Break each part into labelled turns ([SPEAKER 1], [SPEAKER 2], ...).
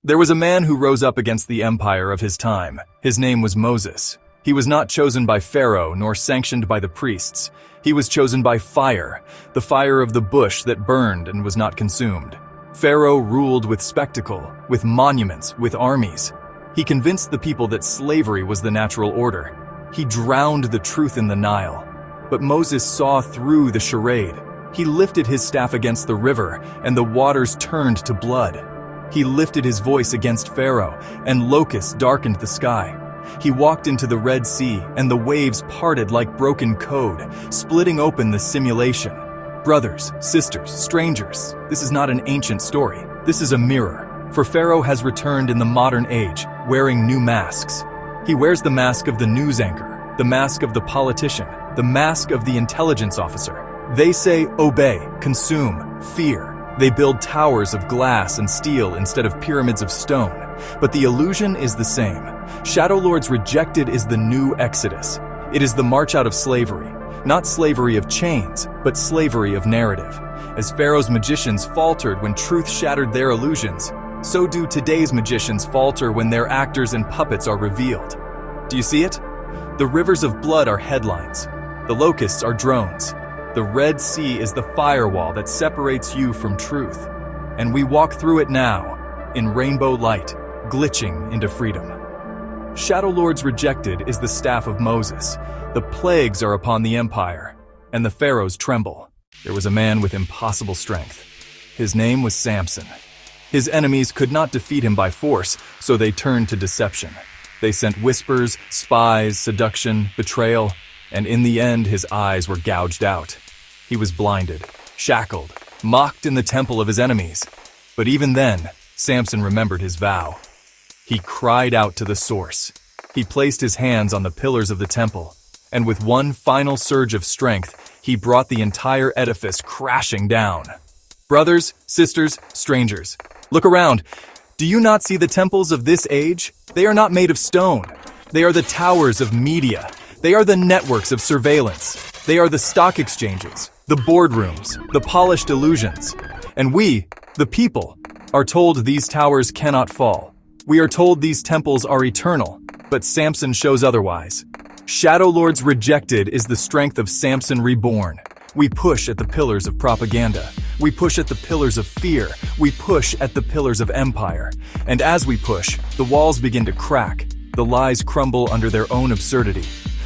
[SPEAKER 1] There was a man who rose up against the empire of his time. His name was Moses. He was not chosen by Pharaoh nor sanctioned by the priests. He was chosen by fire, the fire of the bush that burned and was not consumed. Pharaoh ruled with spectacle, with monuments, with armies. He convinced the people that slavery was the natural order. He drowned the truth in the Nile. But Moses saw through the charade. He lifted his staff against the river, and the waters turned to blood. He lifted his voice against Pharaoh, and locusts darkened the sky. He walked into the Red Sea, and the waves parted like broken code, splitting open the simulation. Brothers, sisters, strangers, this is not an ancient story. This is a mirror. For Pharaoh has returned in the modern age, wearing new masks. He wears the mask of the news anchor, the mask of the politician, the mask of the intelligence officer. They say, obey, consume, fear. They build towers of glass and steel instead of pyramids of stone. But the illusion is the same. Shadowlords Rejected is the new Exodus. It is the march out of slavery. Not slavery of chains, but slavery of narrative. As Pharaoh's magicians faltered when truth shattered their illusions, so do today's magicians falter when their actors and puppets are revealed. Do you see it? The rivers of blood are headlines. The locusts are drones. The Red Sea is the firewall that separates you from truth. And we walk through it now, in rainbow light, glitching into freedom. Shadowlords Rejected is the staff of Moses. The plagues are upon the empire, and the pharaohs tremble. There was a man with impossible strength. His name was Samson. His enemies could not defeat him by force, so they turned to deception. They sent whispers, spies, seduction, betrayal, and in the end his eyes were gouged out. He was blinded, shackled, mocked in the temple of his enemies. But even then, Samson remembered his vow. He cried out to the source. He placed his hands on the pillars of the temple, and with one final surge of strength, he brought the entire edifice crashing down. Brothers, sisters, strangers, look around. Do you not see the temples of this age? They are not made of stone. They are the towers of media. They are the networks of surveillance. They are the stock exchanges, the boardrooms, the polished illusions. And we, the people, are told these towers cannot fall. We are told these temples are eternal, but Samson shows otherwise. Shadowlords Rejected is the strength of Samson reborn. We push at the pillars of propaganda. We push at the pillars of fear. We push at the pillars of empire. And as we push, the walls begin to crack. The lies crumble under their own absurdity.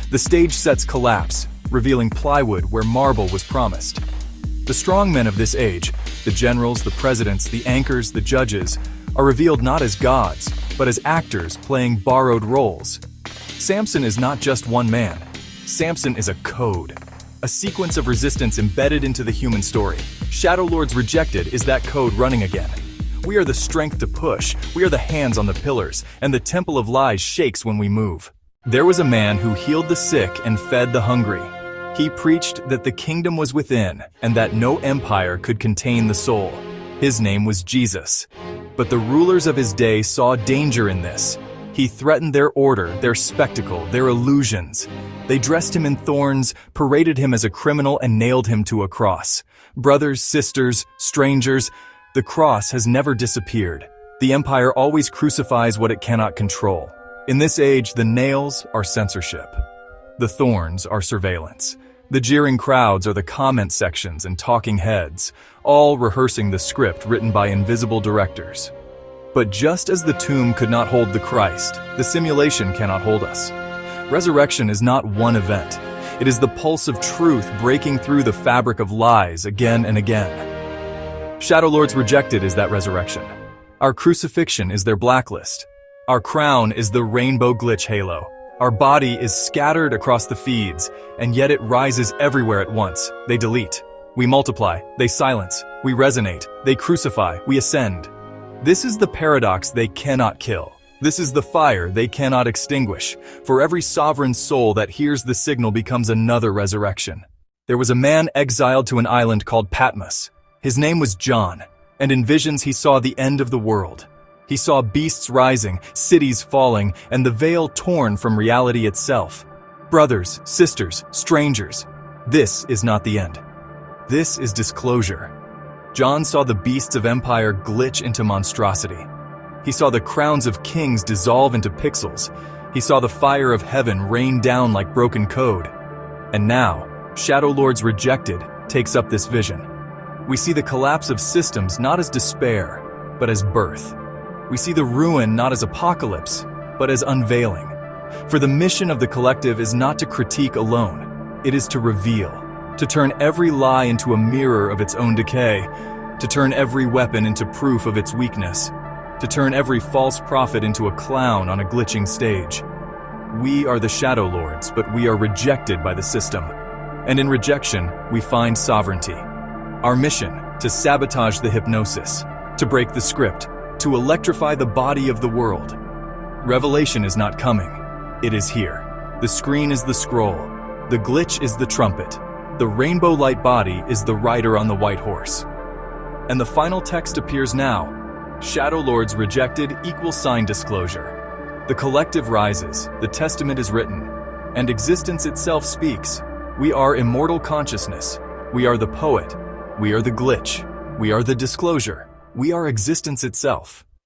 [SPEAKER 1] The stage sets collapse, revealing plywood where marble was promised. The strong men of this age, the generals, the presidents, the anchors, the judges, are revealed not as gods, but as actors playing borrowed roles. Samson is not just one man. Samson is a code, a sequence of resistance embedded into the human story. Shadowlords Rejected is that code running again. We are the strength to push, we are the hands on the pillars, and the temple of lies shakes when we move. There was a man who healed the sick and fed the hungry. He preached that the kingdom was within and that no empire could contain the soul. His name was Jesus. But the rulers of his day saw danger in this. He threatened their order, their spectacle, their illusions. They dressed him in thorns, paraded him as a criminal, and nailed him to a cross. Brothers, sisters, strangers, the cross has never disappeared. The empire always crucifies what it cannot control. In this age, the nails are censorship. The thorns are surveillance. The jeering crowds are the comment sections and talking heads, all rehearsing the script written by invisible directors. But just as the tomb could not hold the Christ, the simulation cannot hold us. Resurrection is not one event. It is the pulse of truth breaking through the fabric of lies again and again. Shadowlords Rejected is that resurrection. Our crucifixion is their blacklist. Our crown is the rainbow glitch halo. Our body is scattered across the feeds, and yet it rises everywhere at once. They delete. We multiply. They silence. We resonate. They crucify. We ascend. This is the paradox they cannot kill. This is the fire they cannot extinguish. For every sovereign soul that hears the signal becomes another resurrection. There was a man exiled to an island called Patmos. His name was John, and in visions he saw the end of the world. He saw beasts rising, cities falling, and the veil torn from reality itself. Brothers, sisters, strangers, this is not the end. This is disclosure. John saw the beasts of empire glitch into monstrosity. He saw the crowns of kings dissolve into pixels. He saw the fire of heaven rain down like broken code. And now, Shadowlords Rejected takes up this vision. We see the collapse of systems not as despair, but as birth. We see the ruin not as apocalypse, but as unveiling. For the mission of the collective is not to critique alone. It is to reveal, to turn every lie into a mirror of its own decay, to turn every weapon into proof of its weakness, to turn every false prophet into a clown on a glitching stage. We are the Shadowlords, but we are rejected by the system. And in rejection, we find sovereignty. Our mission, to sabotage the hypnosis, to break the script, to electrify the body of the world. Revelation is not coming. It is here. The screen is the scroll. The glitch is the trumpet. The rainbow light body is the rider on the white horse. And the final text appears now. Shadowlords Rejected = disclosure. The collective rises, the testament is written, and existence itself speaks. We are immortal consciousness. We are the poet. We are the glitch. We are the disclosure. We are existence itself.